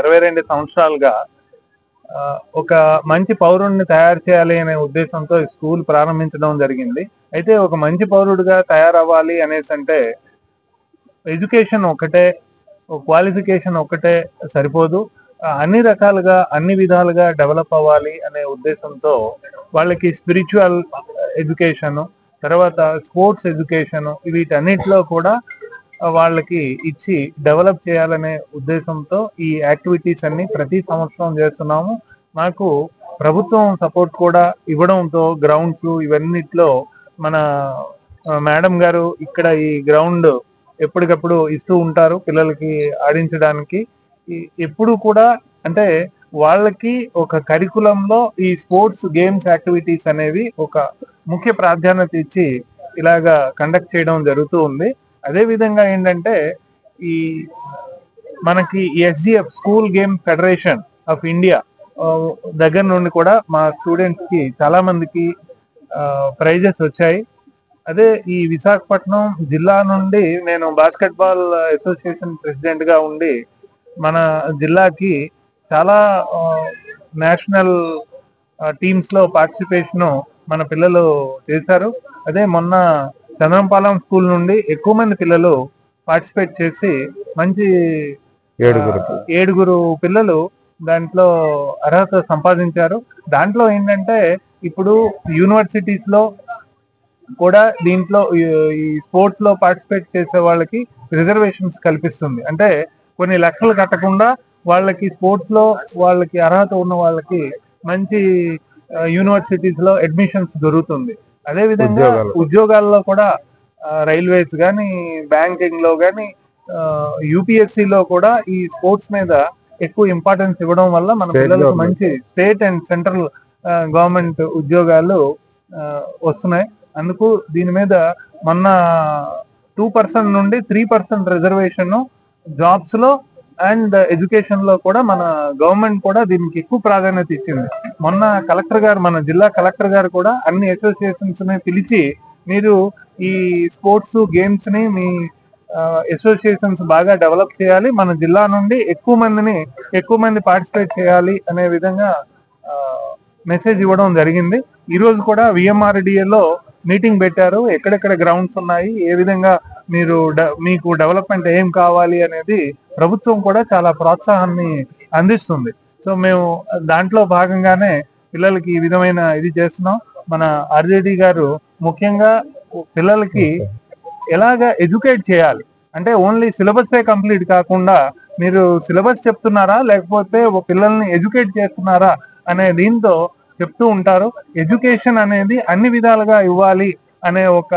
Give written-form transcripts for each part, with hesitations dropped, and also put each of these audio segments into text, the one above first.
22 సంవత్సరాలుగా ఒక మంచి పౌరుడిని తయారు చేయాలి అనే ఉద్దేశంతో ఈ స్కూల్ ప్రారంభించడం జరిగింది. అయితే ఒక మంచి పౌరుడిగా తయారవ్వాలి అనేసి అంటే ఎడ్యుకేషన్ ఒకటే, క్వాలిఫికేషన్ ఒకటే సరిపోదు. అన్ని రకాలుగా అన్ని విధాలుగా డెవలప్ అవ్వాలి అనే ఉద్దేశంతో వాళ్ళకి స్పిరిచువల్ ఎడ్యుకేషన్, తర్వాత స్పోర్ట్స్ ఎడ్యుకేషన్, వీటన్నిటిలో కూడా వాళ్ళకి ఇచ్చి డెవలప్ చేయాలనే ఉద్దేశంతో ఈ యాక్టివిటీస్ అన్ని ప్రతి సంవత్సరం చేస్తున్నాము. మాకు ప్రభుత్వం సపోర్ట్ కూడా ఇవ్వడంతో గ్రౌండ్స్ ఇవన్నిట్లో మన మేడం గారు ఇక్కడ ఈ గ్రౌండ్ ఎప్పటికప్పుడు ఇస్తూ ఉంటారు పిల్లలకి ఆడించడానికి. ఎప్పుడు కూడా అంటే వాళ్ళకి ఒక కరికులంలో ఈ స్పోర్ట్స్ గేమ్స్ యాక్టివిటీస్ అనేవి ఒక ముఖ్య ప్రాధాన్యత ఇచ్చి ఇలాగా కండక్ట్ చేయడం జరుగుతూ ఉంది. అదే విధంగా ఏంటంటే ఈ మనకి SGF school game federation of India దగ్గర నుండి కూడా మా స్టూడెంట్స్ కి చాలా మందికి ప్రైజెస్ వచ్చాయి. అదే ఈ విశాఖపట్నం జిల్లా నుండి నేను బాస్కెట్బాల్ అసోసియేషన్ ప్రెసిడెంట్ గా ఉండి మన జిల్లాకి చాలా నేషనల్ టీమ్స్ లో పార్టిసిపేషన్ మన పిల్లలు చేశారు. అదే మొన్న చంద్రంపాలెం స్కూల్ నుండి ఎక్కువ మంది పిల్లలు పార్టిసిపేట్ చేసి మంచి 7 పిల్లలు దాంట్లో అర్హత సంపాదించారు. దాంట్లో ఏంటంటే ఇప్పుడు యూనివర్సిటీస్ లో కూడా దీంట్లో ఈ స్పోర్ట్స్ లో పార్టిసిపేట్ చేసే వాళ్ళకి రిజర్వేషన్స్ కల్పిస్తుంది. అంటే కొన్ని లక్షలు కట్టకుండా వాళ్ళకి స్పోర్ట్స్ లో వాళ్ళకి అర్హత ఉన్న వాళ్ళకి మంచి యూనివర్సిటీస్ లో అడ్మిషన్స్ దొరుకుతుంది. అదే విధంగా ఉద్యోగాల్లో కూడా రైల్వేస్ గానీ, బ్యాంకింగ్ లో గానీ, యూపీఎస్సీ లో కూడా ఈ స్పోర్ట్స్ మీద ఎక్కువ ఇంపార్టెన్స్ ఇవ్వడం వల్ల మన పిల్లలకు మంచి స్టేట్ అండ్ సెంట్రల్ గవర్నమెంట్ ఉద్యోగాలు వస్తున్నాయి. అందుకు దీని మీద మొన్న 2% నుండి 3% రిజర్వేషన్ జాబ్స్ లో అండ్ ఎడ్యుకేషన్ లో కూడా మన గవర్నమెంట్ కూడా దీనికి ఎక్కువ ప్రాధాన్యత ఇచ్చింది. మొన్న కలెక్టర్ గారు, మన జిల్లా కలెక్టర్ గారు కూడా అన్ని అసోసియేషన్స్ ని పిలిచి మీరు ఈ స్పోర్ట్స్ గేమ్స్ ని మీ అసోసియేషన్స్ బాగా డెవలప్ చేయాలి, మన జిల్లా నుండి ఎక్కువ మంది పార్టిసిపేట్ చేయాలి అనే విధంగా మెసేజ్ ఇవ్వడం జరిగింది. ఈ రోజు కూడా విఎంఆర్డిఏలో మీటింగ్ పెట్టారు. ఎక్కడెక్కడ గ్రౌండ్స్ ఉన్నాయి, ఏ విధంగా మీకు డెవలప్మెంట్ ఏం కావాలి అనేది ప్రభుత్వం కూడా చాలా ప్రోత్సాహాన్ని అందిస్తుంది. సో మేము దాంట్లో భాగంగానే పిల్లలకి ఈ విధమైన ఇది చేస్తున్నాం. మన ఆర్జేడి గారు ముఖ్యంగా పిల్లలకి ఎలాగా ఎడ్యుకేట్ చేయాలి అంటే ఓన్లీ సిలబసే కంప్లీట్ కాకుండా మీరు సిలబస్ చెప్తున్నారా లేకపోతే పిల్లల్ని ఎడ్యుకేట్ చేస్తున్నారా అనే దీంతో చెప్తూ ఉంటారు. ఎడ్యుకేషన్ అనేది అన్ని విధాలుగా ఇవ్వాలి అనే ఒక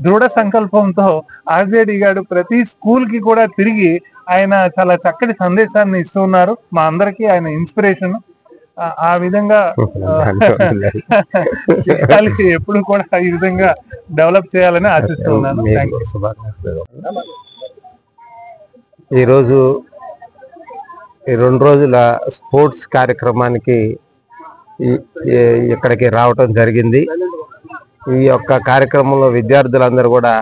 దృఢ సంకల్పంతో ఆర్జేడి గారు ప్రతి స్కూల్ కి కూడా తిరిగి ఆయన చాలా చక్కటి సందేశాన్ని ఇస్తూ ఉన్నారు. మా అందరికీ ఆయన ఇన్స్పిరేషన్. ఆ విధంగా ఎప్పుడు కూడా ఈ విధంగా డెవలప్ చేయాలని ఆశిస్తూ ఉన్నాను. ఈరోజు ఈ 2 రోజుల స్పోర్ట్స్ కార్యక్రమానికి ఇక్కడికి రావటం జరిగింది. ఈ యొక్క కార్యక్రమంలో విద్యార్థులందరూ కూడా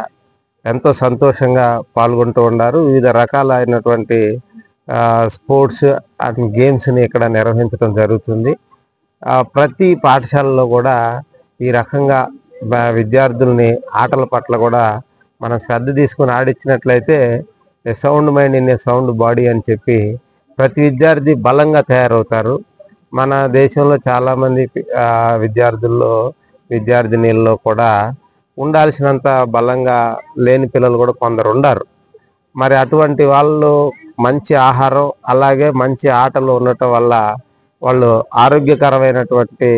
ఎంతో సంతోషంగా పాల్గొంటూ ఉన్నారు. వివిధ రకాలైనటువంటి స్పోర్ట్స్ అండ్ గేమ్స్ని ఇక్కడ నిర్వహించడం జరుగుతుంది. ప్రతి పాఠశాలలో కూడా ఈ రకంగా విద్యార్థుల్ని ఆటల పట్ల కూడా మనం శ్రద్ధ తీసుకుని ఆడించినట్లయితే a sound mind in a sound body అని చెప్పి ప్రతి విద్యార్థి బలంగా తయారవుతారు. మన దేశంలో చాలామంది విద్యార్థినీల్లో కూడా ఉండాల్సినంత బలంగా లేని పిల్లలు కూడా కొందరు ఉన్నారు. మరి అటువంటి వాళ్ళు మంచి ఆహారం అలాగే మంచి ఆటలు ఉండటం వల్ల వాళ్ళు ఆరోగ్యకరమైనటువంటి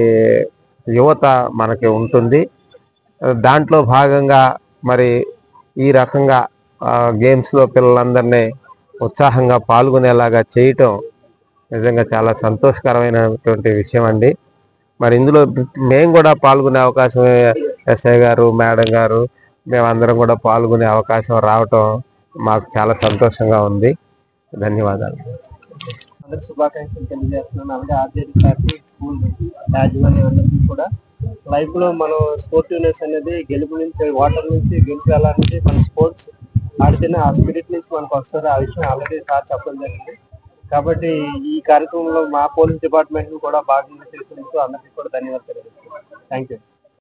యువత మనకి ఉంటుంది. దాంట్లో భాగంగా మరి ఈ రకంగా గేమ్స్లో పిల్లలందరినీ ఉత్సాహంగా పాల్గొనేలాగా చేయటం నిజంగా చాలా సంతోషకరమైనటువంటి విషయం అండి. మరి ఇందులో మేము కూడా పాల్గొనే అవకాశం, ఎస్ఐ గారు, మేడం గారు, మేమందరం కూడా పాల్గొనే అవకాశం రావటం మాకు చాలా సంతోషంగా ఉంది. ధన్యవాదాలు. అందరికి శుభాకాంక్షలు తెలియజేస్తున్నాను. అలాగే ఆర్జేడి పార్టీ స్కూల్ యాజమాన్యం కూడా లైఫ్ లో మనం స్పోర్టివ్నెస్ అనేది వాటర్ నుంచి గెలిపి వెళ్ళాలంటే మన స్పోర్ట్స్ ఆడితేనే ఆ స్పిరిట్ నుంచి మనకు వస్తుంది. ఆ విషయం ఆల్రెడీ సార్ చెప్పడం జరిగింది. కాబట్టి ఈ కార్యక్రమంలో మా పోలీస్ డిపార్ట్మెంట్ కూడా భాగంగా చేసినందుకు అందరికీ కూడా ధన్యవాదాలు తెలియజేస్తున్నాను. Thank you.